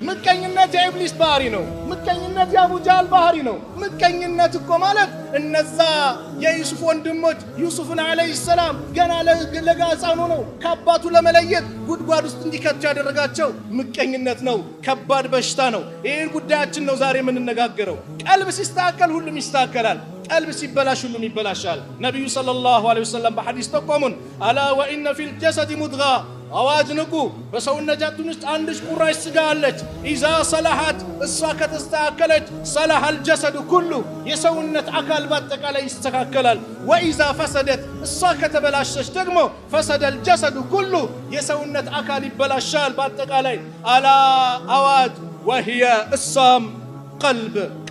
ምቀኝነት የኢብሊስ ባህሪ ነው ምቀኝነት የአቡ ጃህል ባህሪ ነው ምቀኝነት እኮ ማለት እነዛ የዩሱፍ ወንድሞች ዩሱፍን አለይሂ ሰላም ገና ለጋ ሕፃን ሆነው ከአባቱ ለመለየት ጉድጓድ ውስጥ እንዲከቱ ያደረጋቸው ምቀኝነት ነው ከባድ በሽታ ነው ይሄን ጉዳያችን ነው ዛሬ የምንነጋገረው ቀልብ ሲስተካከል ሁሉም ይስተካከላል قلب سيبلاش ሁሉም ይበላሻል ነብዩ ሰለላሁ ዐለይሂ ወሰለም በሐዲስ ተቆሙን አላ ወኢነ ፊል ጀሰድ ሙድጋ አዋጅ ንቁ በሰውነታችን ውስጥ አንድሽ ቁራሽ ስጋ አለች ኢዛ ሰላሐት እሷ ከተስተካከለች ሰላሐል ጀሰድ ኩሉ የሰውነት አካል በአጠቃላይ ይስተካከላል ወኢዛ ፈሰደት እሷ ከተበላሸች ደግሞ ፈሰደል ጀሰድ ኩሉ የሰውነት አካል ይበላሻል በአጠቃላይ አላ አዋጅ وهي الصام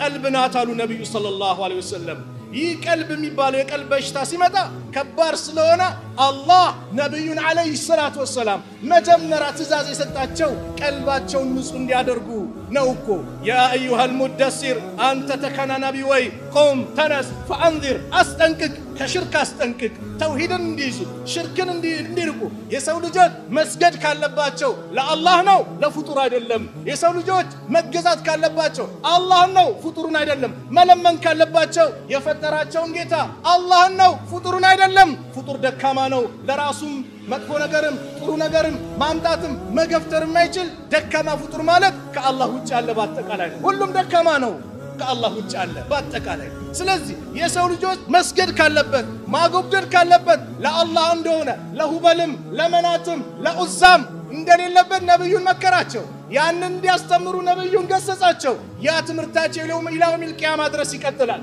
قلب ناتالو نبي صلى الله عليه وسلم ይህ ቀልብ የሚባለው የቀልብ በሽታ ሲመጣ ከባድ ስለሆነ አላህ ነብዩን አለይሂ ሰላቱ ወሰለም መጀመሪያ ትእዛዝ የሰጣቸው ቀልባቸውን ንጹህ እንዲያደርጉ ነው እኮ ያ አዩሃል ሙደሲር አንተ ተከና ነብይ ወይ ቁም ተነስ ፈአንዚር አስጠንቅቅ ከሽርክ አስጠንቅቅ ተውሂድን እንዲይዙ ሽርክን እንዲርቁ የሰው ልጆች መስገድ ካለባቸው ለአላህ ነው ለፍጡር አይደለም የሰው ልጆች መገዛት ካለባቸው አላህ ነው ፍጡሩን አይደለም መለመን ካለባቸው የፈጠራቸውን ጌታ አላህ ነው ፍጡሩን አይደለም ፍጡር ደካማ ነው ለራሱም መጥፎ ነገርም ጥሩ ነገርም ማምጣትም መገፍተርም አይችል ደካማ ፍጡር ማለት ከአላህ ውጭ ያለ በአጠቃላይ ሁሉም ደካማ ነው ከአላህ ውጭ ያለ በአጠቃላይ ስለዚህ የሰው ልጆች መስገድ ካለበት ማጎብደድ ካለበት ለአላህ እንደሆነ ለሁበልም ለመናትም ለኡዛም እንደሌለበት ነብዩን መከራቸው ያን እንዲያስተምሩ ነብዩን ገሰጻቸው ያ ትምርታቸው ኢላውሚል ቂያማ ድረስ ይቀጥላል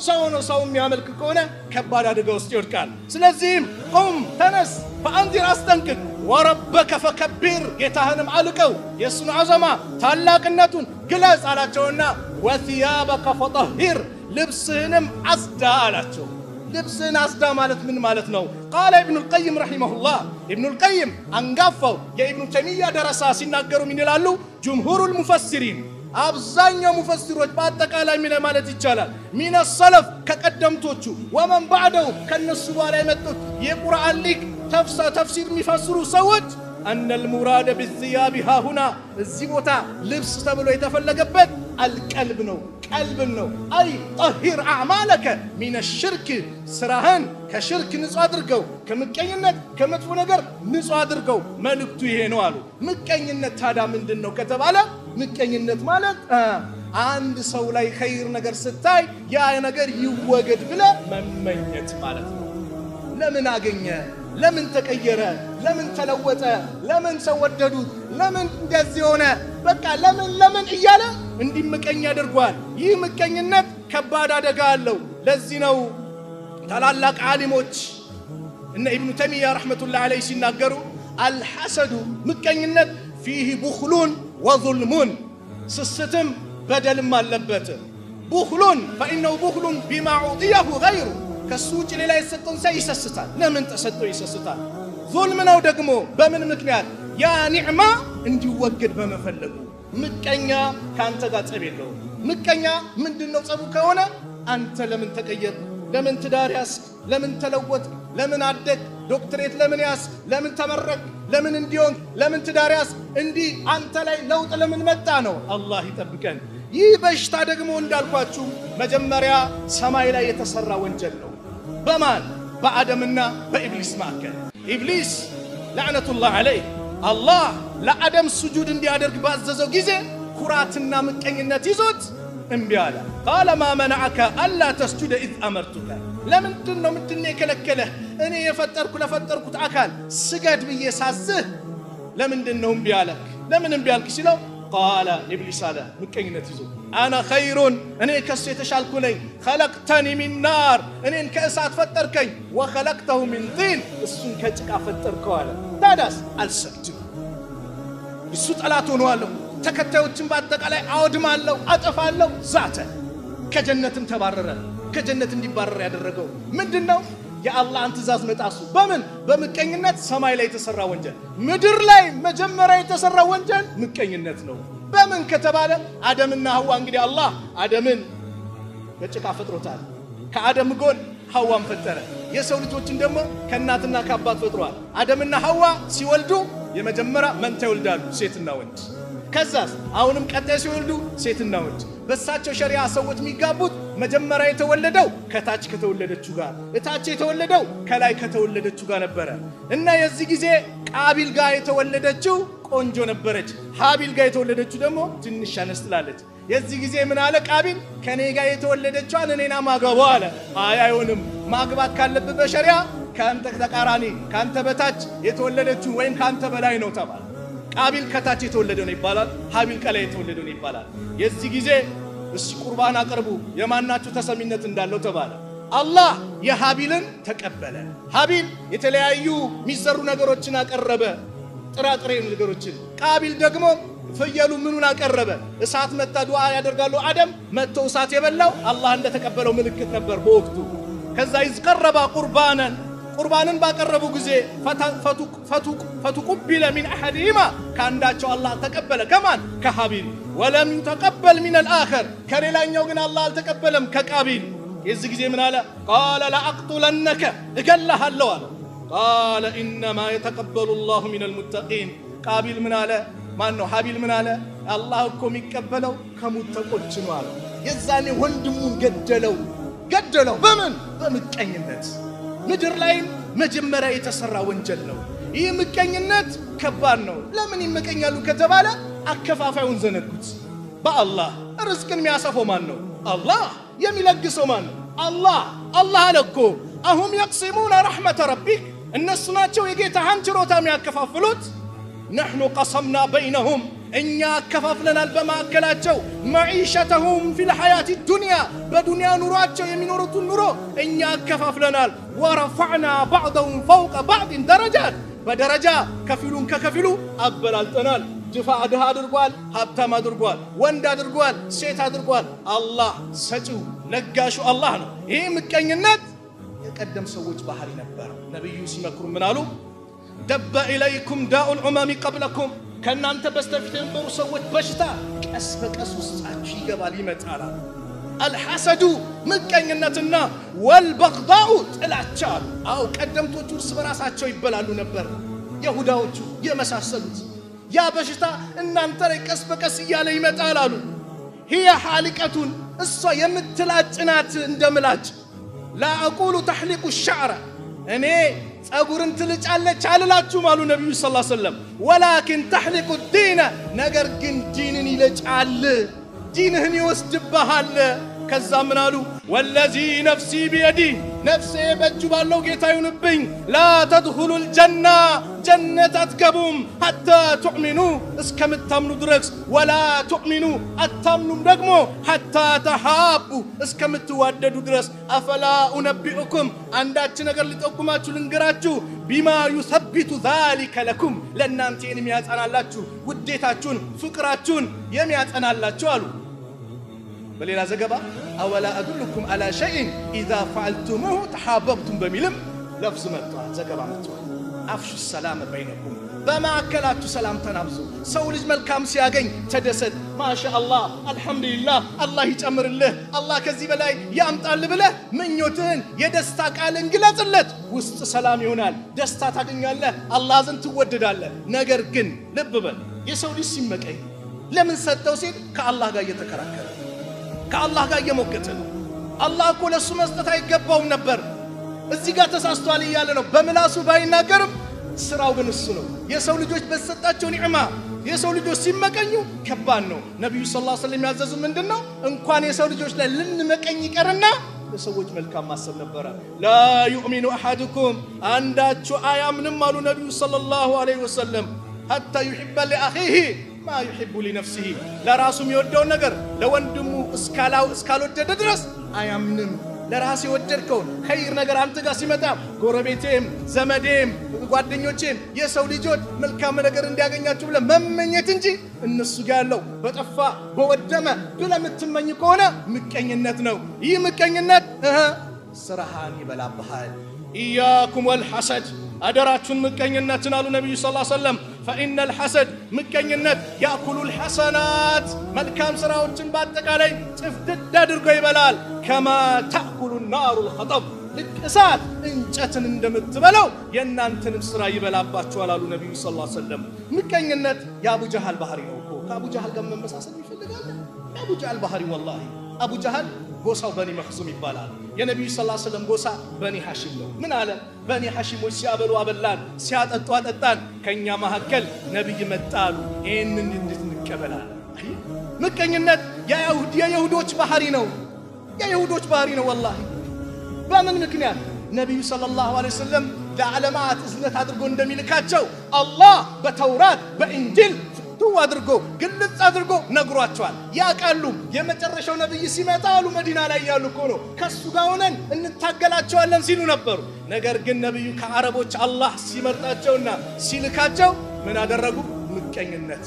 ሰው ነው ሰው የሚያመልክ ከሆነ ከባድ አደጋ ውስጥ ይወድቃል ስለዚህ ቁም ተነስ ፈአንዚር አስጠንቅቅ ወረበከ ፈከብር ጌታህንም አልቀው የሱን አዘማ ታላቅነቱን ግለጽ አላቸውና ወثيابك فطهر ልብስህንም አጽዳ አላቸው ልብስህን አጽዳ ማለት ምን ማለት ነው قال ابن القيم رحمه الله ابن القيم አንጋፋው የኢብኑ ተይሚያ ደረሳ ሲናገሩ ምን ይላሉ جمهور المفسرين አብዛኛው ሙፈሲሮች በአጠቃላይ ምን ማለት ይቻላል ሚነ ሰለፍ ከቀደምቶቹ ወመን ባዕደው ከነሱ በኋላ የመጡት የቁርአን ሊቅ ተፍሲር የሚፈስሩ ሰዎች ان المراد بالثياب ها هنا الزبوتا لبس تبلو يتفلقبت القلب نو قلب نو اي طهر اعمالك من الشرك سراهن كشرك نص ادرغو كمقينت كمطفو ነገር ንጹ አድርገው መልእክቱ ይሄ ነው አሉ ምቀኝነት ታዲያ ምንድነው ከተባለ ምቀኝነት ማለት አንድ ሰው ላይ ኸይር ነገር ስታይ ያ ነገር ይወገድ ብለ መመኘት ማለት ነው ለምን አገኘ ለምን ተቀየረ ለምን ተለወጠ ለምን ሰወደዱት ለምን እንደዚህ ሆነ በቃ ለምን እያለ እንዲምቀኝ ያደርጋል ይህ ምቀኝነት ከባድ አደጋ አለው ለዚህ ነው ታላላቅ ዓሊሞች እነ ኢብኑ ተይሚያ ረህመቱላሂ ዐለይሂ ሲናገሩ አልሐሰዱ ምቀኝነት فيه بخل وظلم ስስትም በደልም አለበት بخل فانه بخل بما عطيه غيره ከሱጭ ሌላ ይሰጠን ሳይሰስታል ለምን ተሰጠው ይሰስታል ظلم ነው ደግሞ በምን ምክንያት ያ ኒዕማ እንዲወገድ በመፈለጉ ምቀኛ ካንተ ጋር ጸብ የለው ምቀኛ ምንድነው ጸቡ ከሆነ አንተ ለምን ተቀየር ለምን ትዳር ያስክ ለምን ተለወጥ ለምን አደግ ዶክተሬት ለምን ያስ ለምን ተመረቅ ለምን እንዲሆን ለምን ትዳር ያስ እንዲ አንተ ላይ ለውጥ ለምን መጣ ነው አላህ ይጠብቀን ይህ በሽታ ደግሞ እንዳልኳችሁ መጀመሪያ ሰማይ ላይ የተሰራ ወንጀል ነው በማን በአደምና በኢብሊስ ማከል ኢብሊስ ለعنቱላህ ዐለይህ አላህ ለአደም ስጁድ እንዲያደርግ ባዘዘው ጊዜ ኩራትና ምቀኝነት ይዞት እንቢ አለ قال ما منعك الا تسجد اذ امرتك ለምንድነው የከለከለህ እኔ ለፈጠርኩት አካል ስገድ ብዬ ሳዝህ ለምንድነው እንቢ አለክ ለምን እንቢ አልክ ሲለው قال ابليس على مكينت يزو انا خير اني كس يتشالكو ني خلقتني من نار اني كاسات فطركاي وخلقته من طين اسن كጭቃ ፈጠርከው አለ ታዳስ አልሰግድም እሱ ጠላት ሆነዋለሁ ተከታዮችን በአጠቃላይ አውድማለሁ አጠፋለሁ ዛተ ከጀነትም ተባረረ ከጀነት እንዲባረር ያደረገው ምንድነው የአላህን ትእዛዝ መጣሱ በምን በምቀኝነት ሰማይ ላይ የተሰራ ወንጀል ምድር ላይ መጀመሪያ የተሰራ ወንጀል ምቀኝነት ነው በምን ከተባለ አደምና ሐዋ እንግዲህ አላህ አደምን በጭቃ ፈጥሮታል ከአደም ጎን ሐዋን ፈጠረ የሰው ልጆችን ደግሞ ከእናትና ከአባት ፈጥሯል አደምና ሐዋ ሲወልዱ የመጀመሪያ መንታ ይወልዳሉ ሴትና ወንድ ከዛስ አሁንም ቀጣይ ሲወልዱ ሴትና ወንድ በሳቸው ሸሪዓ ሰዎች የሚጋቡት መጀመሪያ የተወለደው ከታች ከተወለደችው ጋር እታች የተወለደው ከላይ ከተወለደችው ጋር ነበር እና የዚህ ጊዜ ቃቢል ጋር የተወለደችው ቆንጆ ነበረች ሀቢል ጋር የተወለደችው ደግሞ ትንሽ አነስተላለች የዚህ ጊዜ ምን አለ ቃቢል ከኔ ጋር የተወለደችው እኔና ማገባው አለ አይሆንም ማግባት ካለበት በሸሪዓ ካንተ ተቃራኒ ካንተ በታች የተወለደችው ወይም ካንተ በላይ ነው ተባለ ቃቢል ከታች የተወለደው ነው ይባላል ሀቢል ከላይ የተወለደው ነው ይባላል የዚህ ጊዜ እሺ ቁርባን አቀርቡ የማናችሁ ተሰሚነት እንዳለው ተባለ አላህ የሀቢልን ተቀበለ ሀቢል የተለያዩ ሚሰሩ ነገሮችን አቀረበ ጥራጥሬ ነገሮችን ቃቢል ደግሞ ፍየሉ ምኑን አቀረበ እሳት መጣ ዱዓ ያደርጋሉ አደም መጥቶ እሳት የበላው አላህ እንደተቀበለው ምልክት ነበር በወቅቱ ከዛ ይዝቀረባ ቁርባንን ባቀረቡ ጊዜ ፈቱቁቢለ ሚን አሐዲሂማ ካንዳቸው አላህ ተቀበለ ከማን ከሀቢል ወለም ተቀበል ሚን الآخر ከሌላኛው ግን አላህ አልተቀበለም ከቃቢል የዚህ ጊዜ ምን አለ قال لاقتلنك እገለሃለሁ አለ قال انما يتقبل الله من المتقين ቃቢል ምን አለ ማን ነው ሀቢል ምን አለ አላህ እኮ የሚቀበለው ከሙተቆች ነው አለ የዛኔ ወንድሙን ገደለው በምን በምቀኝነት ምድር ላይ መጀመሪያ የተሰራ ወንጀል ነው ይህ ምቀኝነት ከባድ ነው ለምን ይመቀኛሉ ከተባለ አከፋፋዩን ዘነጉት በአላህ ርዝቅን የሚያሰፈው ማን ነው አላህ የሚለግሰው ማን ነው አላህ አለኮ አሁም يقسمون رحمة ربك እነሱ ናቸው የጌታህን ችሮታ የሚያከፋፍሉት نحن قسمنا بينهم እኛ ከፋፍለናል በማከላቸው معيشتهم في الحياة الدنيا በዱንያ ኑሯቸው የሚኖሩት ኑሮ እኛ ከፋፍለናል ورفعنا بعضهم فوق بعض درجات በደረጃ ከፊሉን ከከፊሉ አበላልጠናል ድፋ ድሃ አድርጓል ሀብታም አድርጓል ወንድ አድርጓል ሴት አድርጓል አላህ ሰጪው ለጋሹ አላህ ነው ይሄ ምቀኝነት የቀደም ሰዎች ባህሪ ነበር ነብዩ ሲመክሩ ምን አሉ دب إليكم داء الأمم قبلكم كنانت بستفتين برسوت بشتا كسبك أسوساتي قبالي متعالا الحسد مكينتنا والبغضاء الاتشال أو قدمتو جرس براساتشو يبلالو نبر يهوداوچو يمساسلوت يا بشتا انانتري كسبك أسيالي متعالالو هي حالكة الصا يمتلاجنات اندملاج لا أقول تحلق الشعر أني أقولن تلجعلك على لا تمالو نبي صلى الله عليه وسلم ولكن تحلق الدين نجر جن دينني لجعل دينهن يوسدبهال كذا منالو والذي نفسي بيدي نفسي بجبالو جيتايون بين لا تدخلوا الجنة جنة أتكبم حتى تؤمنوا اسكم التامنوا دركس ولا تؤمنوا التامنوا دقمو حتى تحابوا اسكم التواددوا درس أفلا أنبئكم عندك نقر لتقوماتو لنقراتو بما يثبت ذلك لكم لأن أنتين ميات أنا لاتو وديتاتون فكراتون يميات أنا لاتو قالوا بليلا زقبا أولا أدلكم على شيء إذا فعلتموه تحاببتم بملم لفظ مطوع زقبا مطوع أفشوا السلام بينكم بما أكلاتوا سلام تنابزوا سولج ملكام سياقين تدسد ما شاء الله الحمد لله الله يتأمر الله الله كذب لاي يامتال بله من يوتين يدستاك على انقلات اللت وست سلام يونال دستاتك الله الله زن تودد الله نقر قن لببل يسولي سيمك أي لمن ستوسيد كالله قا يتكركر كالله قا يموكتل الله كل السمستة يقبوا نبر الزيقات تساستوالي يالنو بملاسو باينا قرم ስራው ግን እሱ ነው የሰው ልጆች በሰጣቸው ኒዕማ የሰው ልጆች ሲመቀኙ ከባድ ነው ነብዩ ሰለላሁ ዐለይሂ ወሰለም ያዘዙ ምንድነው እንኳን የሰው ልጆች ላይ ልንመቀኝ ይቀርና ለሰዎች መልካም ማሰብ ነበር ላ يؤمن احدكم አንዳችሁ አያምንም አሉ ነብዩ ሰለላሁ ዐለይሂ ወሰለም حتى يحب لاخيه ما يحب لنفسه ለራሱ የሚወደው ነገር ለወንድሙ እስካልወደደ ድረስ አያምንም ለራሴ ወደድከው ኸይር ነገር አንተ ጋር ሲመጣ ጎረቤቴም ዘመዴም ጓደኞቼም የሰው ልጆች መልካም ነገር እንዲያገኛችሁ ብለ መመኘት እንጂ እነሱ ጋር ያለው በጠፋ በወደመ ብለ ምትመኝ ከሆነ ምቀኝነት ነው ይህ ምቀኝነት ስራሃን ይበላብሃል ኢያኩም ወልሐሰድ አደራችሁን ምቀኝነትን አሉ ነብዩ ሰለላሁ ዐለይሂ ወሰለም فإن الحسد مكينت يأكل الحسنات ملكام سراوچن باتقالي تفدد አድርጎ ይበላል كما تأكل النار الحطب لكسات እንጨትን እንደምትበላው የናንተንም ስራ ይበላባችኋል አሉ ነብዩ ሰለላሁ ዐለይሂ ወሰለም ምቀኝነት ያቡ ጀሃል ባህሪ ነው ከአቡ ጃህል ጋር መመሳሰል ይፈልጋል አቡ ጃህል ባህሪ ወላሂ አቡ ጃህል ጎሳው በኒ መኽዙም ይባላል የነብዩ ሰለላሁ ዐለይሂ ወሰለም ጎሳ በኒ ሐሺም ነው ምን አለ በኒ ሐሺሞች ሲያበሉ አበላን ሲያጠጡ አጠጣን ከኛ መሐከል ነብይ መጣሉ ይሄንን እንድንቀበላል ምቀኝነት የይሁዶች ባህሪ ነው የይሁዶች ባህሪ ነው ወላሂ በምን ምክንያት ነብዩ ሰለላሁ ዐለይሂ ወሰለም ለዓለማት እዝነት አድርጎ እንደሚልካቸው አላህ በተውራት በእንጂል ፍቱ አድርጎ ግልጽ አድርጎ ነግሯቸዋል ያቃሉ የመጨረሻው ነብይ ሲመጣሉ መዲና ላይ ያሉ ነው ከሱ ጋር ሆነን እንታገላቸዋለን ሲሉ ነበሩ ነገር ግን ነብዩ ከአረቦች አላህ ሲመርጣቸውና ሲልካቸው ምን አደረጉ ምቀኝነት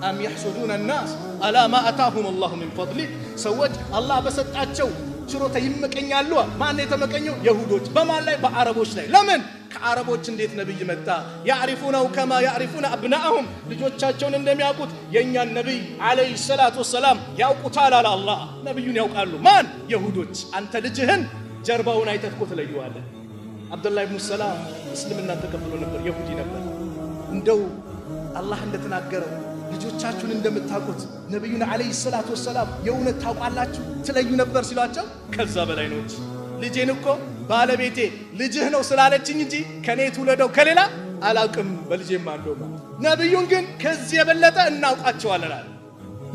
أم يحسدون الناس على ما آتاهم الله من فضله سوت الله بسطاچو ችሮታ ይመቀኛሉ ማን የተመቀኘው ይሁዶች በማን ላይ በአረቦች ላይ ለምን ከአረቦች እንዴት ነብይ መጣ ያሪፉነው ከማ ያሪፉነ አብናአሁም ልጆቻቸውን እንደሚያውቁት የኛን ነብይ አለይሂ ሰላቱ ወሰለም ያውቁታል አለ አላህ ነብዩን ያውቃሉ ማን ይሁዶች አንተ ልጅህን ጀርባውን አይተፍኮ ተለዩዋለ አብዱላህ ኢብኑ ሰላም እስልምና ተቀብሎ ነበር ይሁዲ ነበር እንደው አላህ እንደተናገረው ልጆቻችሁን እንደምታውቁት ነብዩን አለይሂ ሰላቱ ወሰለም የውነት ታውቃላችሁ ትለዩ ነበር ሲሏቸው ከዛ በላይ ነው ልጄን እኮ ባለቤቴ ልጅህ ነው ስላለችኝ እንጂ ከኔ ትውለደው ከሌላ አላውቅም በልጄማ እንደው ነብዩን ግን ከዚህ የበለጠ እናውቃቸዋለን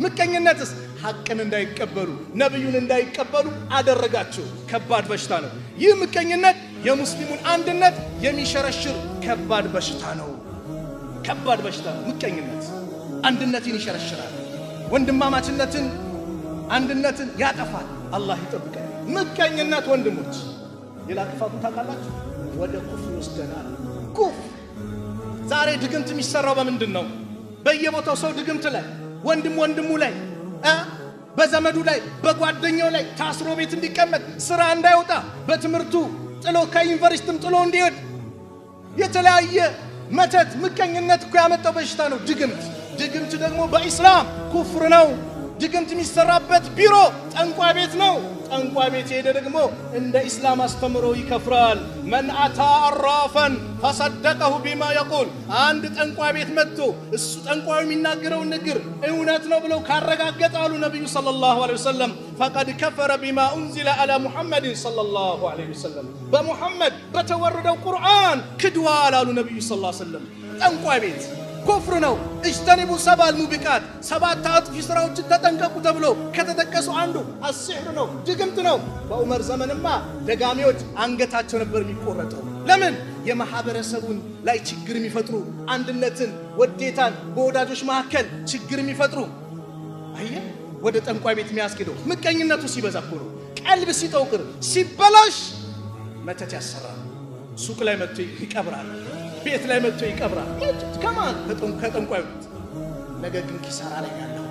ምቀኝነትስ ሐቅን እንዳይቀበሉ ነብዩን እንዳይቀበሉ አደረጋቸው ከባድ በሽታ ነው ይህ ምቀኝነት የሙስሊሙን አንድነት የሚሸረሽር ከባድ በሽታ ነው ከባድ በሽታ ምቀኝነት አንድነትን ይሸረሽራል ወንድማማችነትን አንድነትን ያጠፋል አላህ ይጠብቀን ምቀኝነት ወንድሞች የላክፋቱ ታቃላችሁ ወደ ኩፍር ወስደናል ኩፍ ዛሬ ድግምት የሚሰራው በምንድነው በየቦታው ሰው ድግምት ላይ ወንድሙ ላይ በዘመዱ ላይ በጓደኛው ላይ ታስሮ ቤት እንዲቀመጥ ስራ እንዳይወጣ በትምርቱ ጥሎ ከዩኒቨርሲቲም ጥሎ እንዲሄድ የተለያየ መተት ምቀኝነት እኮ ያመጣው በሽታ ነው ድግምት ደግሞ በእስላም ኩፍር ነው ድግምት የሚሰራበት ቢሮ ጠንቋይ ቤት ነው ጠንቋይ ቤት ሄደ ደግሞ እንደ እስላም አስተምሮ ይከፍራል من اتى عرافا فصدقه بما يقول አንድ ጠንቋይ ቤት መጥቶ እሱ ጠንቋዩ የሚናገረው ነገር እውነት ነው ብለው ካረጋገጣሉ ነብዩ ሰለላሁ ዐለይሂ ወሰለም فقد كفر بما انزل على محمد صلى الله عليه وسلم بمحمد بتوردው ቁርአን ክድዋል አሉ ነብዩ ሰለላሁ ዐለይሂ ወሰለም ጠንቋይ ቤት ኩፍር ነው እጅተኒቡ ሰባል ሙቢቃት ሰባት አጥፊ ስራዎች ተጠንቀቁ ተብሎ ከተጠቀሱ አንዱ አስህር ነው ድግምት ነው በዑመር ዘመንማ ደጋሚዎች አንገታቸው ነበር የሚቆረጠው ለምን የማህበረሰቡን ላይ ችግር የሚፈጥሩ አንድነትን ወዴታን በወዳጆች መካከል ችግር የሚፈጥሩ አየ ወደ ጠንቋይ ቤት የሚያስከደው ምቀኝነቱ ሲበዛ ነው ቀልብ ሲጠውቅር ሲበላሽ መተት ያሰራል ሱቅ ላይ መጥቶ ይቀብራል ቤት ላይ መጥቶ ይቀብራል ከማን ከጠንቋይ ነገ ግን ኪሳራ ላይ ያለው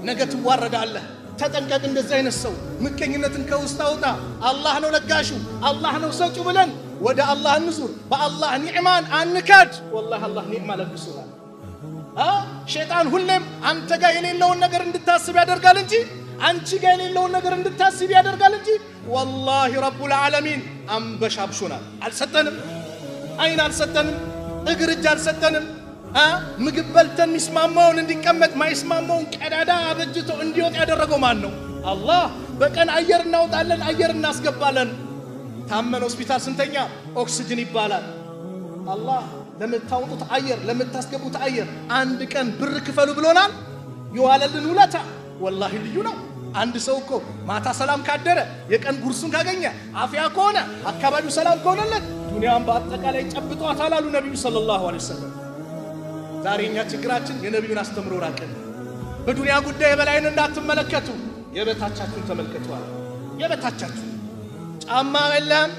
ነገ ትዋረዳለህ ተጠንቀቅ እንደዚህ አይነት ሰው ምቀኝነትን ከውስጥ አውጣ አላህ ነው ለጋሹ አላህ ነው ሰጪ ብለን ወደ አላህ እንዙር በአላህ ኒዕማን አንካድ والله አላህ ኒዕማ ለብሱናል ሸይጣን ሁሌም አንተ ጋር የሌለውን ነገር እንድታስብ ያደርጋል እንጂ አንቺ ጋር የሌለውን ነገር እንድታስብ ያደርጋል እንጂ والله رب العالمين አንበሻብሹናል አልሰጠንም አይን አልሰጠንም እግር እጅ አልሰጠንም ምግብ በልተን ሚስማማውን እንዲቀመጥ ማይስማማውን ቀዳዳ አበጅቶ እንዲወጥ ያደረገው ማን ነው አላህ በቀን አየር እናውጣለን አየር እናስገባለን ታመነ ሆስፒታል ስንተኛ ኦክሲጅን ይባላል አላህ ለምታውጡት አየር ለምታስገቡት አየር አንድ ቀን ብር ክፈሉ ብሎናል ይዋለልን ውለታ والله ልዩ ነው አንድ ሰው እኮ ማታ ሰላም ካደረ የቀን ጉርሱን ካገኘ አፍያ ከሆነ አካባቢው ሰላም ከሆነለት ዱንያም በአጠቃላይ ጨብጧታል አሉ ነብዩ ሰለላሁ ዐለይሂ ወሰለም ዛሬኛ ችግራችን የነብዩን አስተምሮ ራቀን በዱንያ ጉዳይ በላይን እንዳትመለከቱ የበታቻችሁን ተመልከቱ የበታቻችሁ ጫማ የለም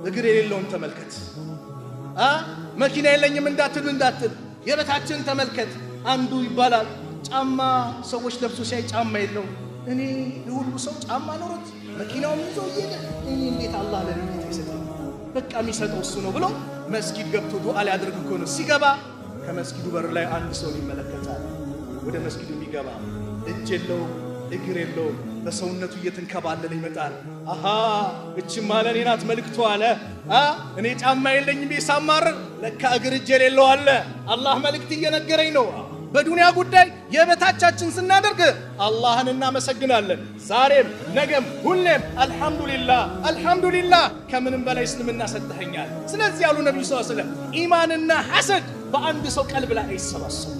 እግር የሌለውን ተመልከት መኪና የለኝም እንዳትል የበታችን ተመልከት አንዱ ይባላል ጫማ ሰዎች ለብሶ ሲያይ ጫማ የለው እኔ ሁሉ ሰው ጫማ ኖሮት መኪናው ይዞ ይሄደ እኔ እንዴት አላህ ለኔ ይሰጣል በቃ የሚሰጠው እሱ ነው ብሎ መስጊድ ገብቶ ዱዓ ሊያደርግ እኮ ነው ሲገባ ከመስጊዱ በር ላይ አንድ ሰው ይመለከታል ወደ መስጊዱ የሚገባ እጅ የለው እግር የለው በሰውነቱ እየተንከባለለ ይመጣል አሃ እቺ ማለኔ ናት መልክቱ አለ እኔ ጫማ የለኝም ቢሳማር ለካ እግር እጅ የሌለው አለ አላህ መልክት እየነገረኝ ነው በዱንያ ጉዳይ የበታቻችን ስናደርግ አላህን እናመሰግናለን ዛሬም ነገም ሁሌም አልহামዱሊላህ ከምንም በላይ እስልምና ሰጥተኛል ስለዚህ ያሉ ነብዩ ሰለላሁ ዐለይሂ ወሰለም ኢማንና ሐሰድ በአንድ ሰው ቀልብ ላይ አይሰባሰቡ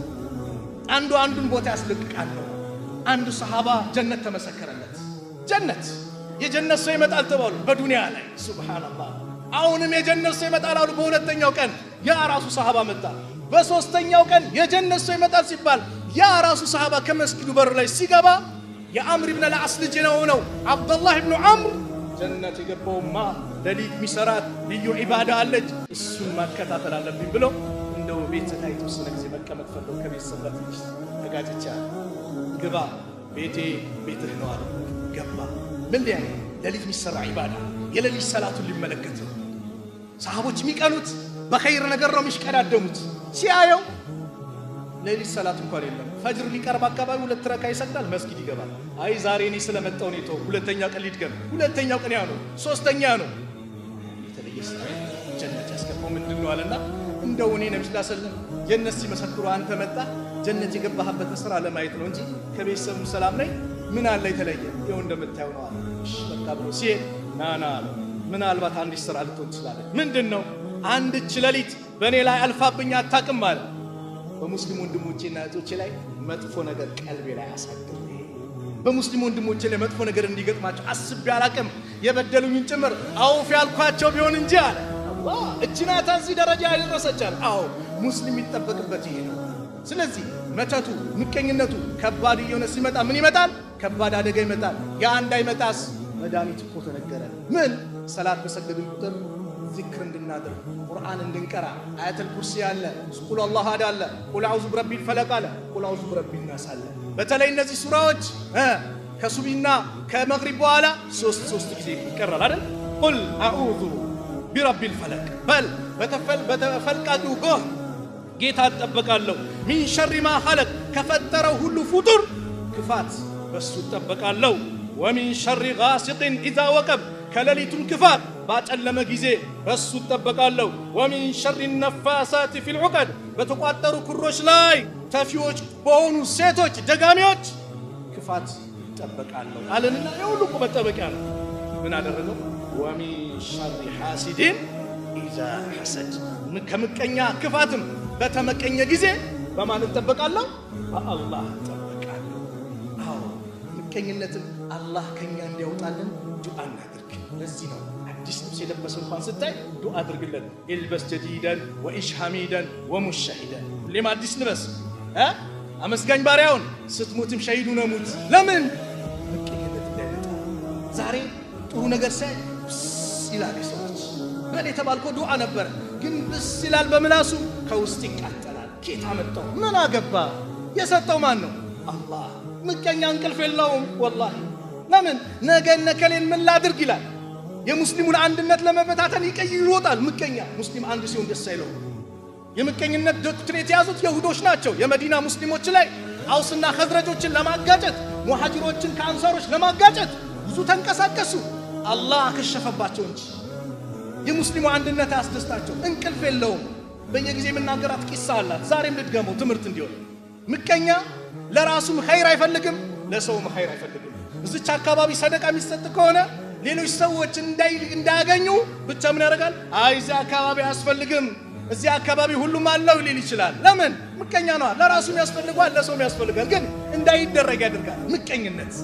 አንዱ አንዱን ቦታ ያስለቅቃሉ አንዱ ሰሃባ ጀነት ተመሰከረለት ጀነት የጀነት ሰው ይመጣል ተባሉ በዱንያ ላይ ሱብሃንአላህ አሁንም የጀነት ሰው ይመጣል አሉ በሁለተኛው ቀን ያ ራሱ ሰሃባ መጣ በሶስተኛው ቀን የጀነት ሰው ይመጣል ሲባል ያ ራሱ ሰሃባ ከመስጊዱ በር ላይ ሲገባ የአምር ኢብኑ አልዓስ ልጅ ነው አብዱላህ ኢብኑ አምር ጀነት የገባውማ ለሊት ሚሰራት ልዩ ዒባዳ አለች እሱን ማከታተል አለብኝ ብሎ እንደው ቤት ላይ ተወሰነ ጊዜ መቀመጥ ፈለው ከቤተሰብ ጋር ትንሽ ተጋጭቻ ግባ ቤትህ ነው አለ ገባ ምን ላይ ለሊት ሚሰራ ዒባዳ የለሊት ሰላቱን ሊመለከት ሰሃቦች የሚቀኑት በኸይር ነገር ነው የሚሽቀዳደሙት ሲያየው ለሊት ሰላት እንኳን የለም ፈጅር ሊቀርብ አካባቢ ሁለት ረካ ይሰግዳል መስጊድ ይገባል አይ ዛሬ እኔ ስለመጣው ነው ተው ሁለተኛ ቀን ሊድገም ሁለተኛው ቀን ያው ነው ሶስተኛ ነው የተለየ ስራ ጀነት ያስገባው ምንድነው አለና እንደው እኔ ነብዩ ሰለላሁ ዐለይሂ ወሰለም ጀነት ሲመሰክሩ አንተ መጣ ጀነት የገባህበት ስራ ለማየት ነው እንጂ ከቤተሰቡ ሰላም ላይ ምን አለ የተለየ ይው እንደምታየው ነው አለ እሺ በቃ ብሎ ሲሄድ ናና ምን አልባት አንድ ስራ ልትሆን ትችላለህ ምንድነው አንድች ለሊት በኔ ላይ አልፋብኛ አታቅም ማለት በሙስሊም ወንድሞቼና እህቶቼ ላይ መጥፎ ነገር ቀልቤ ላይ አሳድር በሙስሊም ወንድሞቼ ላይ መጥፎ ነገር እንዲገጥማቸው አስቤ አላቅም የበደሉኝን ጭምር አውፍ ያልኳቸው ቢሆን እንጂ አለ አላህ እጅናታ እዚህ ደረጃ ያደረሰቻል አዎ ሙስሊም ይተበቅበት ይሄ ነው ስለዚህ መተቱ ምቀኝነቱ ከባድ የሆነ ሲመጣ ምን ይመጣል ከባድ አደጋ ይመጣል ያ እንዳይመጣስ መድኃኒት እኮ ተነገረ ምን ሰላት በሰገድን ቁጥር ذكر እንድናደርግ ቁርአን እንድንቀራ አያተል ኩርሲ አለ ቁል አላህ አሐድ አለ ቁል አዑዙ ቢረቢል ፈለቅ አለ ቁል አዑዙ ቢረቢን ናስ አለ በተለይ እነዚህ ሱራዎች ከሱቢና ከመግሪብ በኋላ ሶስት ጊዜ ይቀራል አይደል ቁል አዑዙ ቢረቢል ፈለቅ በል በተፈልቃቂው ጎህ ጌታ ተጠበቃለሁ ሚን ሸሪ ማ ኸለቅ ከፈጠረው ሁሉ ፍጡር ክፋት በሱ ተጠበቃለሁ ወሚን ሸሪ ጋሲቅን ኢዛ ወቀብ ከሌሊቱን ክፋት ባጨለመ ጊዜ በሱ ተጠበቃለሁ ወሚን ሸሪ ነፋሳት ፊል ዑቀድ በተቋጠሩ ኩሮች ላይ ተፊዎች በሆኑ ሴቶች ደጋሚዎች ክፋት ተጠበቃለሁ አለንና የሁሉ መጠበቂያ ነው ምን አደረገው ወሚን ሸሪ ሐሲዲን ኢዛ ሐሰድ ከምቀኛ ክፋትም በተመቀኘ ጊዜ በማን ተጠበቃለሁ በአላህ ተጠበቃለሁ አዎ ምቀኝነትን አላህ ከኛ እንዲያወጣልን ዱዓ እናድርግ ለዚህ ነው አዲስ ልብስ የለበሰ እንኳን ስታይ ዱዓ አድርግለት ኢልበስ ጀዲዳን ወኢሽ ሐሚዳን ወሙሽሂዳን ለማ አዲስ ልበስ አመስጋኝ ባሪያውን ስትሞትም ሸሂዱ ነው ሙት ለምን ምቀኝነት እንዳይመጣ ዛሬ ጥሩ ነገር ሳይ ይላል ሰዎች በል የተባልከው ዱዓ ነበር ግን ብስ ይላል በምላሱ ከውስጥ ይቃጠላል ጌታ መጣው ምን አገባ የሰጠው ማን ነው አላህ ምቀኛ እንቅልፍ የለውም ወላሂ ለምን ነገነ ከሌን ምን ላድርግ ይላል የሙስሊሙን አንድነት ለመበታተን ይቀይሮታል ምቀኛ ሙስሊም አንድ ሲሆን ደስ አይለው የምቀኝነት ዶክትሪኔት ያዙት ይሁዶች ናቸው የመዲና ሙስሊሞች ላይ አውስና ኸዝረጆችን ለማጋጨት ሙሃጅሮችን ከአንሳሮች ለማጋጨት ብዙ ተንቀሳቀሱ አላህ ከሸፈባቸው እንጂ የሙስሊሙ አንድነት ያስደስታቸው እንቅልፍ የለውም በየጊዜው መናገራት ቂሳ አላት ዛሬም ልድገመው ትምህርት እንዲሆን ምቀኛ ለራሱም ኸይር አይፈልግም ለሰውም ኸይር አይፈልግም እዚች አካባቢ ሰደቃ የሚሰጥ ከሆነ ሌሎች ሰዎች እንዳያገኙ ብቻ ምን ያደርጋል አይ እዚህ አካባቢ አያስፈልግም እዚህ አካባቢ ሁሉም አለው ሊል ይችላል ለምን ምቀኛ ነው ለራሱም ያስፈልጋል ለሰውም ያስፈልጋል ግን እንዳይደረግ ያደርጋል ምቀኝነት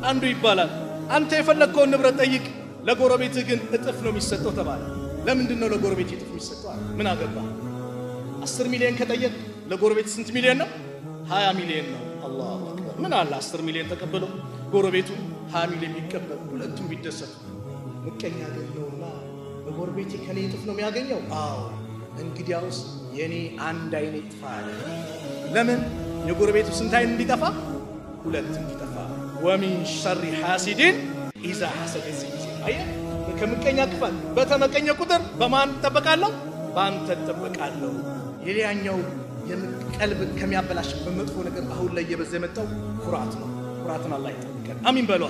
አንዱ ይባላል አንተ የፈለከውን ንብረት ጠይቅ ለጎረቤትህ ግን እጥፍ ነው የሚሰጠው ተባለ ለምንድን ነው ለጎረቤት እጥፍ የሚሰጠው ምን አገባ 10 ሚሊዮን ከጠየቅ ለጎረቤት ስንት ሚሊዮን ነው 20 ሚሊዮን ነው አላሁ አክበር ምን አለ 10 ሚሊዮን ተቀበለው ጎረቤቱ 20 ሚሊዮን ቢቀበል ሁለቱም ቢደሰቱ ምቀኛ አይደለውና በጎረቤቴ ከኔ እጥፍ ነው የሚያገኘው አዎ እንግዲያውስ የኔ አንድ አይኔ ይጥፋል ለምን የጎረቤቱ ስንት አይን እንዲጠፋ ሁለት እንዲጠፋ ወሚን ሸሪ ሐሲዲን ኢዛ ሐሰደ አየ ከምቀኛ ክፋት በተመቀኘ ቁጥር በማን ተጠበቃለሁ ባንተ ተጠበቃለሁ የሌላኛው የቀልብ ከሚያበላሽ በመጥፎ ነገር አሁን ላይ የበዘ የመጣው ኩራት ነው ኩራትን አላህ ይጠብቀን አሚን በሏ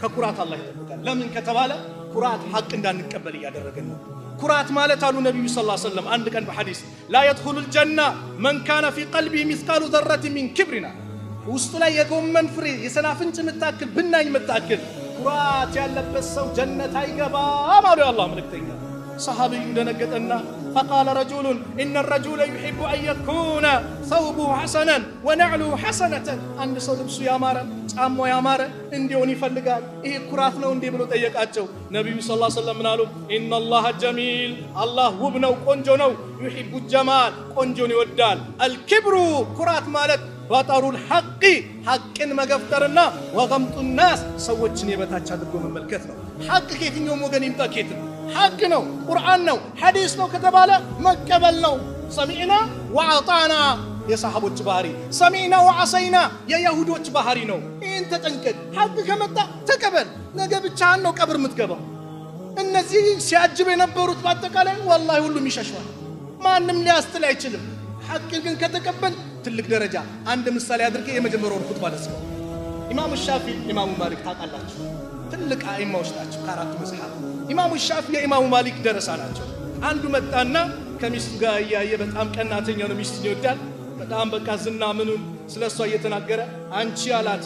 ከኩራት አላህ ይጠብቀን ለምን ከተባለ ኩራት ሐቅ እንዳንቀበል ያደረገን ነው ኩራት ማለት አሉ ነብዩ ሰለላሁ ዐለይሂ ወሰለም አንድ ቀን በሐዲስ ላ يدخل الجنة من كان في قلبه مثقال ذرة من كبرنا ውስጡ ላይ የጎመን ፍሬ የሰናፍንጭ መታከል ብናኝ መታከል ኩራት ያለበት ሰው ጀነት አይገባም አሉ የአላህ መልእክተኛ صحابي እንደነገጠና فقال رجل إن الرجل يحب أن يكون ثوبه حسنا ونعله حسنة عند ሰው ልብሱ ያማረ ጫማው ያማረ እንዲሆን ይፈልጋል ይሄ ኩራት ነው እንዴ ብሎ ጠየቃቸው ነብዩ ሰለላሁ ዐለይሂ ወሰለም ምናሉ إن الله جميل الله ውብ ነው ቆንጆ ነው يحب الجمال ቆንጆን ይወዳል الكبر ኩራት ማለት ባጠሩ الحق حقን መገፍተርና وغمط الناس ሰዎችን የበታች አድርጎ መመልከት ነው حق ከየትኛው ወገን ይምጣ ከየት حق ነው ቁርአን ነው ሐዲስ ነው ከተባለ መቀበል ነው ሰሚዕና ወአጣና የሰሃቦች ባህሪ ሰሚዕና ወዐሰይና የይሁዶች ባህሪ ነው ይሄን ተጠንቀቅ حق ከመጣ ተቀበል ነገ ብቻህን ነው ቀብር የምትገባው እነዚህ ሲያጅብ የነበሩት በአጠቃላይ والله ሁሉም ይሸሻል ማንንም ሊያስተል አይችልም حق ግን ከተቀበል ትልቅ ደረጃ አንድ ምሳሌ አድርጌ የመጀመሪያውን ኹጥባ ለስከው ኢማሙ ሻፊዒ ኢማሙ ማሊክ ታውቃላችሁ ትልቅ አይማዎች ናቸው ከአራቱ መዝሐብ ኢማሙ ሻፊዒ የኢማሙ ማሊክ ደረሳ ናቸው አንዱ መጣና ከሚስቱ ጋር ያየ በጣም ቀናተኛ ነው ሚስቱን ይወዳል በጣም በቃ ዝና ምኑን ስለሷ እየተናገረ አንቺ አላት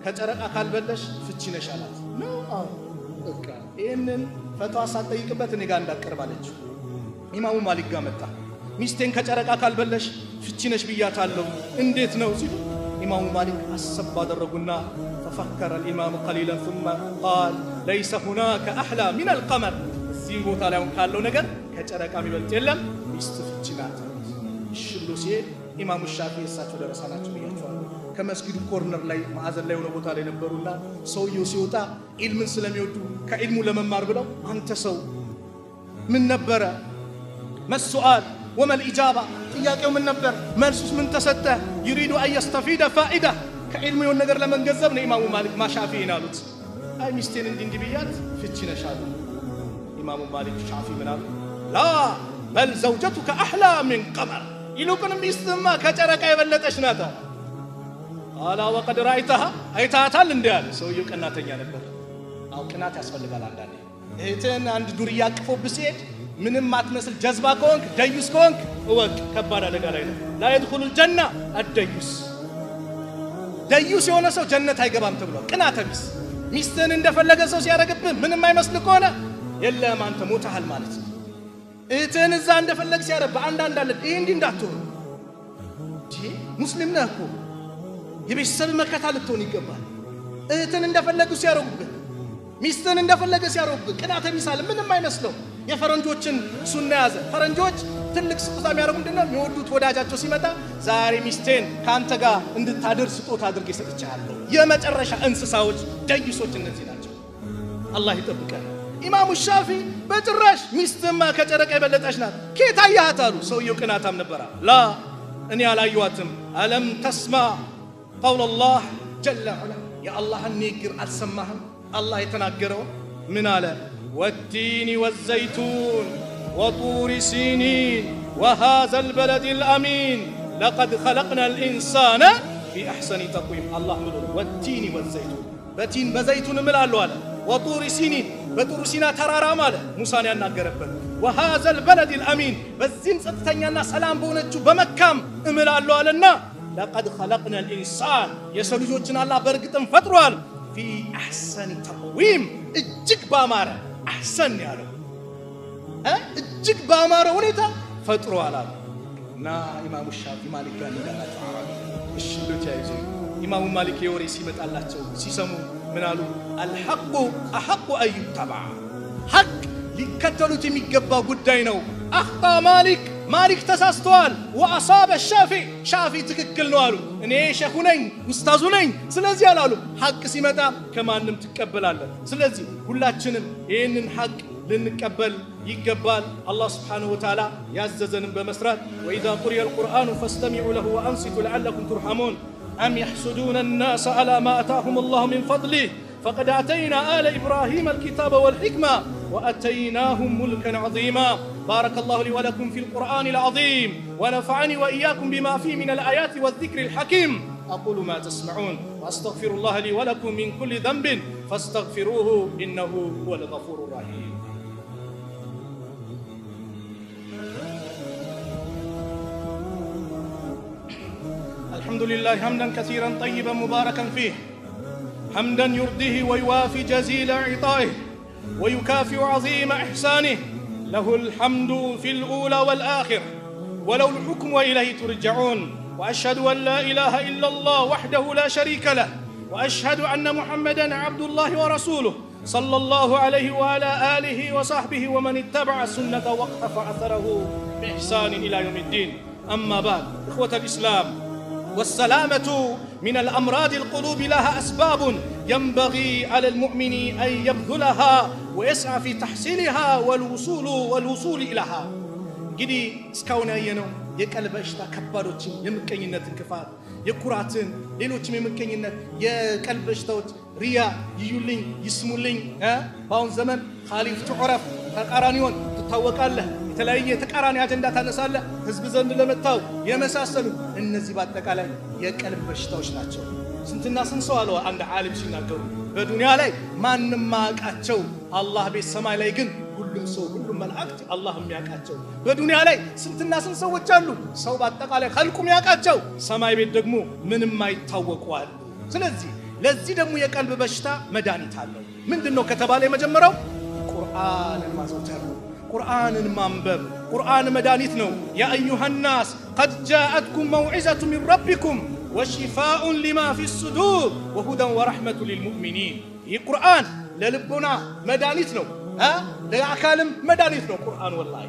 ከጨረቃ ካልበለሽ ፍቺ ነሽ አላት ነው በቃ ይሄንን ፈቷ ሳትጠይቅበት እኔ ጋር እንዳቀርባለች ኢማሙ ማሊክ ጋር መጣ ሚስቴን ከጨረቃ ካልበለሽ ፍቺ ነሽ ብያታለሁ እንዴት ነው ሲሉ ኢማሙ ማሊክ አሰብ አደረጉና ففكر الإمام قليلا ثم قال ليس هناك أحلى من القمر እዚህ ቦታ ላይ ካለው ነገር ከጨረቃ የሚበልጥ የለም ሚስት ፍቺ ናት ሽሉ ሲል ኢማሙ ሻፊዒ እሳቸው ደረሳ ናቸው ብያቸዋለሁ ከመስጊዱ ኮርነር ላይ ማዕዘን ላይ ሆነ ቦታ ላይ ነበሩና ሰውየው ሲወጣ ኢልምን ስለሚወዱ ከኢልሙ ለመማር ብለው አንተ ሰው ምን ነበረ መስኡአል وما الإجابة ጥያቄው ምን ነበር መልሱስ ምን ተሰጠ يريد أن يستفيد فائدة ከኢልሙ የሆነ ነገር ለመንገዘብ ነው ኢማሙ ማሊክ ማሻፊዒን አሉት አይ ሚስቴን እንዲህ ብያት ፍቺ ነሽ አሉ ኢማሙ ማሊክ ሻፊዒ ምን አሉ ላ بل زوجتك أحلى من قمر ይልቁንም ሚስትማ ከጨረቃ የበለጠች ናት አላ وقد رأيتها አይታታል እንዴ አለ ሰውየው ቀናተኛ ነበር አው ቅናት ያስፈልጋል አንዳንዴ እህትን አንድ ዱርያ አቅፎብህ ሲሄድ ምንም ማትመስል ጀዝባ ኮንክ ደዩስ ኮንክ ወቅ ከባድ አደጋ ላይ ነው لا يدخل الجنة الديوس ደዩስ የሆነ ሰው ጀነት አይገባም ተብሏል ቅናተ ቢስ ሚስትን እንደፈለገ ሰው ሲያረግብህ ምንም አይመስል ከሆነ የለም አንተ ሞተሃል ማለት ነው እህትን እዛ እንደፈለግ ሲያረብ አንዳንድ አለ ይሄ እንዲህ እንዳትሆን ሙስሊም ነህ እኮ የቤተሰብ መከታ ልትሆን ይገባል እህትን እንደፈለጉ ሲያረጉብህ ሚስትን እንደፈለገ ሲያረጉብህ ቅናተ ቢስ አለ ምንም አይመስለው የፈረንጆችን ሱና ያዘ ፈረንጆች ትልቅ ስጦታ የሚያረጉ እንደና የሚወዱት ወዳጃቸው ሲመጣ ዛሬ ሚስቴን ካንተ ጋር እንድታደር ስጦታ አድርጌ ሰጥቻለሁ የመጨረሻ እንስሳዎች ደይሶች እነዚህ ናቸው አላህ ይጠብቀን ኢማሙ ሻፊዒ በጭራሽ ሚስትማ ከጨረቃ የበለጠች ናት ከታያት አሉ ሰውየው ቅናታም ነበር ላ እኔ አላየዋትም አለም ተስማ قول الله جل وعلا يا الله ንግግር አልሰማህም አላህ የተናገረው ምን አለ والتين والزيتون وطور سينين وهذا البلد الأمين لقد خلقنا الإنسان في أحسن تقويم الله ملول والتين والزيتون بتين بزيتون ملالو على وطور سينين بطور سينا ترارا ماله موسى يناغربن وهذا البلد الأمين بزين ستتنيانا سلام بونتشو بمكام ملالو علينا لقد خلقنا الإنسان يسلجوجنا الله برقتن فطروا في أحسن تقويم እጅግ ባማረ أحسن ያለው እጅግ ባማረ ሁኔታ ፈጥሯል እና ኢማሙ ሻፊዒ ማሊክ ጋር እንዳላቸው እሺ ለታይዞ ኢማሙ ማሊክ የወሬ ሲመጣላቸው ሲሰሙ ምን አሉ الحق احق ان يتبع حق ሊከተሉት የሚገባ ጉዳይ ነው اخطا ማሊክ ተሳስተዋል واصاب الشافعي ትክክል ነው አሉ እኔ ሸኹ ነኝ ኡስታዙ ነኝ ስለዚህ አላሉ ሐቅ ሲመጣ ከማንም ትቀበላለህ ስለዚህ ሁላችንም ይሄንን ሐቅ ልንቀበል ይገባል አላህ Subhanahu Wa Ta'ala ያዘዘንን በመስራት وإذا قرئ القرآن فاستمعوا له وأنصتوا لعلكم ترحمون أم يحسدون الناس على ما آتاهم الله من فضله فقد آتينا آل إبراهيم الكتاب والحكمة وأتيناهم ملكا عظيما بارك الله لي ولكم في القرآن العظيم ونفعني وإياكم بما فيه من الآيات والذكر الحكيم أقول ما تسمعون وأستغفر الله لي ولكم من كل ذنب فاستغفروه إنه هو الغفور الرحيم الحمد لله حمدا كثيرا طيبا مباركا فيه حمدا يرضيه ويوافي جزيل عطائه ويكافئ عظيم إحسانه له الحمد في الأولى والآخر ولو الحكم وإليه ترجعون وأشهد أن لا إله إلا الله وحده لا شريك له وأشهد أن محمدا عبد الله ورسوله صلى الله عليه وعلى آله وصحبه ومن اتبع السنة واقتفى أثره بإحسان إلى يوم الدين أما بعد إخوة الإسلام والسلامة من الأمراض القلوب لها أسباب ينبغي على المؤمن أن يبذلها ويسعى في تحصيلها والوصول إليها እንግዲህ እስካሁን ያየነው የቀልብ በሽታ ከባዶችን የምቀኝነት እንቅፋት የኩራትን ሌሎችም የምቀኝነት የቀልብ በሽታዎች ሪያ ይዩልኝ ይስሙልኝ በአሁን ዘመን ኻሊፍ ትዑረፍ ተቃራኒውን ትታወቃለህ የተለያየ ተቃራኒ አጀንዳ ታነሳለህ ህዝብ ዘንድ ለመታው የመሳሰሉ እነዚህ በአጠቃላይ የቀልብ በሽታዎች ናቸው ስንትና ስንት ሰው አለው አንድ ዓሊም ሲናገሩ በዱንያ ላይ ማንንም ማቃቸው አላህ ቤት ሰማይ ላይ ግን ሁሉም ሰው ሁሉም መላእክት አላህ የሚያቃቸው በዱንያ ላይ ስንትና ስንት ሰዎች አሉ ሰው በአጠቃላይ ኸልቁም ያቃቸው ሰማይ ቤት ደግሞ ምንም አይታወቁዋል ስለዚህ ለዚህ ደግሞ የቀልብ በሽታ መድኃኒት አለው ምንድነው ከተባለ የመጀመሪያው ቁርአንን ማዘውተር ቁርአንን ማንበብ ቁርአን መድኃኒት ነው ያ አዩሃ الناس قد جاءتكم موعظة من ربكم وشفاء لما في الصدور وهدى ورحمة للمؤمنين القرآن للبنا مدانيت ነው ለአካልም መድኃኒት ነው ቁርአን والله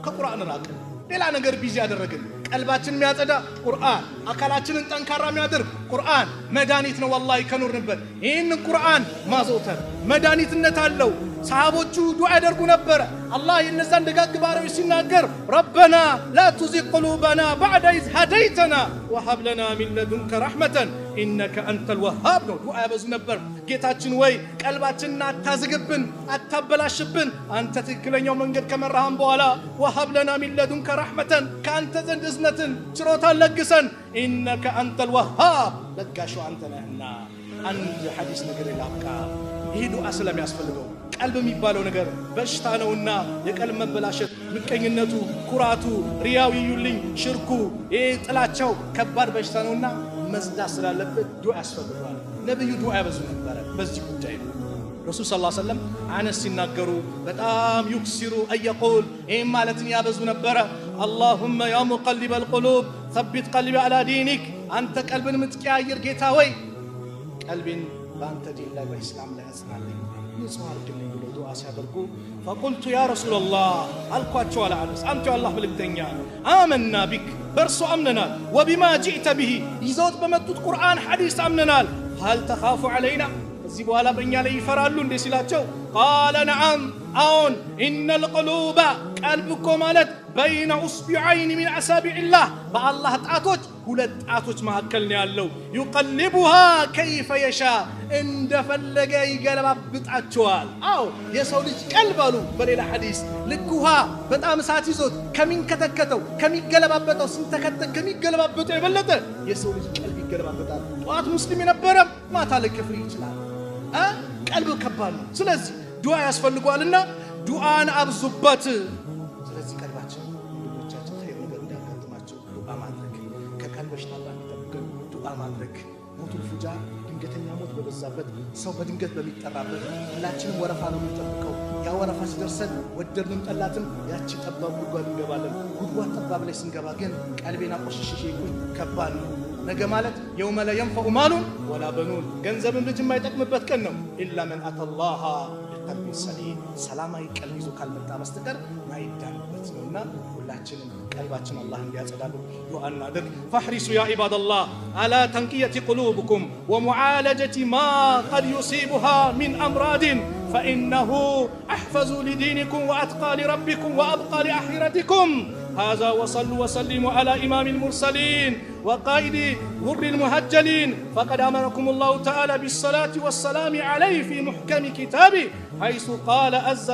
ከቁርአን ራቅ ሌላ ነገር ቢዚ ያደረግን ቀልባችን የሚያጸዳ ቁርአን አካላችንን ጠንካራ የሚያደርግ ቁርአን መድኃኒት ነው والله ከኑርንበት ይሄን ቁርአን ማዘውተር መድኃኒትነት አለው ሰሃቦቹ ዱዓ ያደርጉ ነበር አላህ የነዛን ደጋግ ባሪያዎች ሲናገር ربنا لا تزغ قلوبنا بعد إذ هديتنا وهب لنا من لدنك رحمة إنك أنت الوهاب ነው ዱዓ ያበዙ ነበር ጌታችን ወይ ቀልባችንን አታዝግብን አታበላሽብን አንተ ትክክለኛው መንገድ ከመራህን በኋላ وهب لنا من لدنك رحمة ካንተ ዘንድ እዝነትን ችሮታን ለግሰን إنك أنت الوهاب ለጋሹ አንተ ነህና አንድ ሐዲስ ነገር ይላካ ይሄ ዱዓ ስለሚያስፈልገው ቀልብ የሚባለው ነገር በሽታ ነውና የቀልብ መበላሸት ምቀኝነቱ ኩራቱ ሪያው ይዩልኝ ሽርኩ ጥላቻው ከባድ በሽታ ነውና መዝዳ ስላለበት ዱዓ ያስፈልጋል ነብዩ ዱዓ ያበዙ ነበር በዚህ ጉዳይ ረሱል ሰለላሁ ዐለይሂ ወሰለም አነስ ሲናገሩ በጣም ይክሲሩ አይቆል ይሄ ማለትን ያበዙ ነበር اللهم يا مقلب القلوب ثبت قلبي على دينك አንተ ቀልብን ምትቀያየር ጌታ ወይ ቀልቤን በአንተ ዲን ላይ በእስላም ላይ አጽናልኝ ንጹህ አድርግልኝ ብሎ ዱዓ ሲያደርጉ فقلت يا رسول الله አልኳቸው على አነስ አንተ የአላህ መልእክተኛ آمنا بك በርሱ አምነናል وبما جئت به ይዘውት በመጡት ቁርአን ሐዲስ አምነናል هل تخاف علينا እዚህ በኋላ በእኛ ላይ ይፈራሉ እንዴ ሲላቸው قال نعم አሁን ان القلوب ቀልብኮ ማለት بين اصبعين من اصابع الله بالله ጣቶች ሁለት ጣቶች መካከል ነው ያለው يقلبها كيف يشاء እንደፈለገ ይገለባብጣቸዋል አው የሰው ልጅ ቀልብ አሉ በሌላ ሐዲስ ልኩሃ በጣም ሳት ይዞት ከሚንከተከተው ከሚገለባበጠው ስንተከተክ ከሚገለባበጠው የበለጠ የሰው ልጅ ቀልብ ይገለባበጣል ጧት ሙስሊም የነበረ ማታ ለከፍር ይችላል ቀልብ ከባድ ነው ስለዚህ ዱዓ ያስፈልጋልና ዱዓን አብዙበት ስለዚህ ቀልባችን ወንድሞቻችን ኸይር ነገር እንዳያጋጥማቸው ዱዓ ማድረግ ከቀልብ በሽታ እንዳይጠብቀን ዱዓ ማድረግ ሞቱል ፉጃ ድንገተኛ ሞት በበዛበት ሰው በድንገት በሚጠራበት ሁላችንም ወረፋ ነው የምንጠብቀው ያ ወረፋ ሲደርሰን ወደድንም ጠላትም ያቺ ጠባብ ጉድጓድ እንገባለን ጉድጓድ ጠባብ ላይ ስንገባ ግን ቀልቤና ቆሽሽሽ ይኩን ከባድ ነው ነገ ማለት يوم لا ينفع مال ولا بنون ገንዘብም ልጅ የማይጠቅምበት ቀን ነው إلا من أتى الله بقلب سليم ሰላማዊ ቀልብ ይዞ ካልመጣ በስተቀር ማይዳንበት ነውና ሁላችንም ቀልባችን አላህ እንዲያጸዳሉ ዱዓ እናድርግ فاحرصوا يا عباد الله على تنقية قلوبكم ومعالجة ما قد يصيبها من أمراض فإنه أحفظ لدينكم وأتقى لربكم وأبقى لآخرتكم هذا وصلوا وسلموا على إمام المرسلين وقائد غر المهجلين فقد أمركم الله تعالى بالصلاة والسلام عليه في محكم كتابه حيث قال عز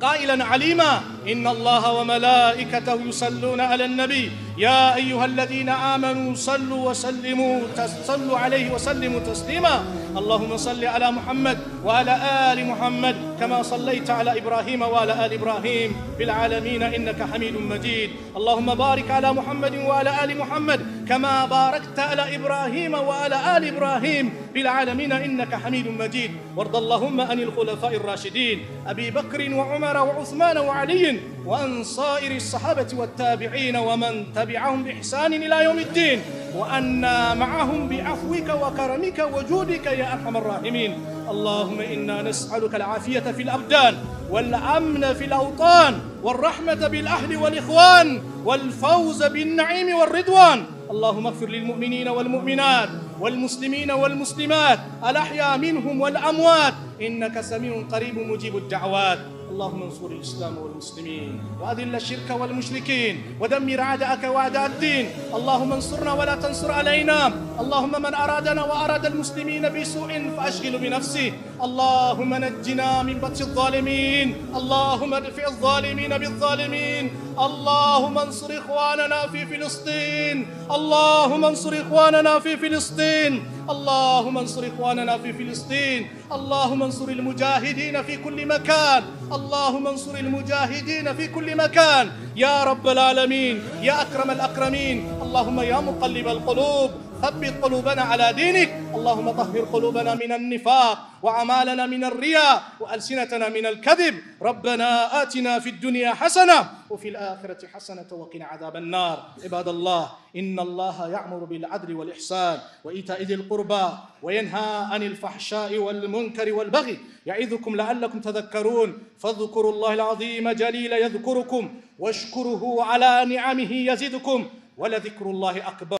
قائلا عليما إن الله وملائكته يصلون على النبي يا أيها الذين آمنوا صلوا عليه وسلموا تسليما اللهم صل على محمد وعلى آل محمد كما صليت على إبراهيم وعلى آل إبراهيم في العالمين إنك حميد مجيد اللهم بارك على محمد وعلى آل محمد كما باركت على إبراهيم وعلى آل إبراهيم في العالمين إنك حميد مجيد وارض اللهم عن الخلفاء الراشدين أبي بكر وعمر وعثمان وعلي وعن سائر الصحابة والتابعين ومن تبعهم بإحسان إلى يوم الدين وأنا معهم بعفوك وكرمك وجودك يا أرحم الراحمين اللهم إنا نسألك العافية في الأبدان والأمن في الأوطان والرحمة بالأهل والإخوان والفوز بالنعيم والرضوان اللهم اغفر للمؤمنين والمؤمنات والمسلمين والمسلمات الأحياء منهم والأموات إنك سميع قريب مجيب الدعوات اللهم انصر الإسلام والمسلمين وأذل الشرك والمشركين ودمر أعداءك وأعداء الدين اللهم انصرنا ولا تنصر علينا اللهم من أرادنا وأراد المسلمين بسوء فأشغل بنفسه اللهم نجنا من بطش الظالمين اللهم ادفع الظالمين بالظالمين اللهم انصر إخواننا في فلسطين اللهم انصر إخواننا في فلسطين اللهم انصر إخواننا في فلسطين اللهم انصر المجاهدين في كل مكان اللهم انصر المجاهدين في كل مكان يا رب العالمين يا أكرم الأكرمين اللهم يا مقلب القلوب ثبت قلوبنا على دينك اللهم طهر قلوبنا من النفاق وأعمالنا من الرياء وألسنتنا من الكذب ربنا آتنا في الدنيا حسنة وفي الآخرة حسنة وقنا عذاب النار عباد الله إن الله يأمر بالعدل والإحسان وإيتاء ذي القربى وينهى عن الفحشاء والمنكر والبغي يعظكم لعلكم تذكرون فاذكروا الله العظيم جليل يذكركم واشكروه على نعمه يزدكم ولذكر الله أكبر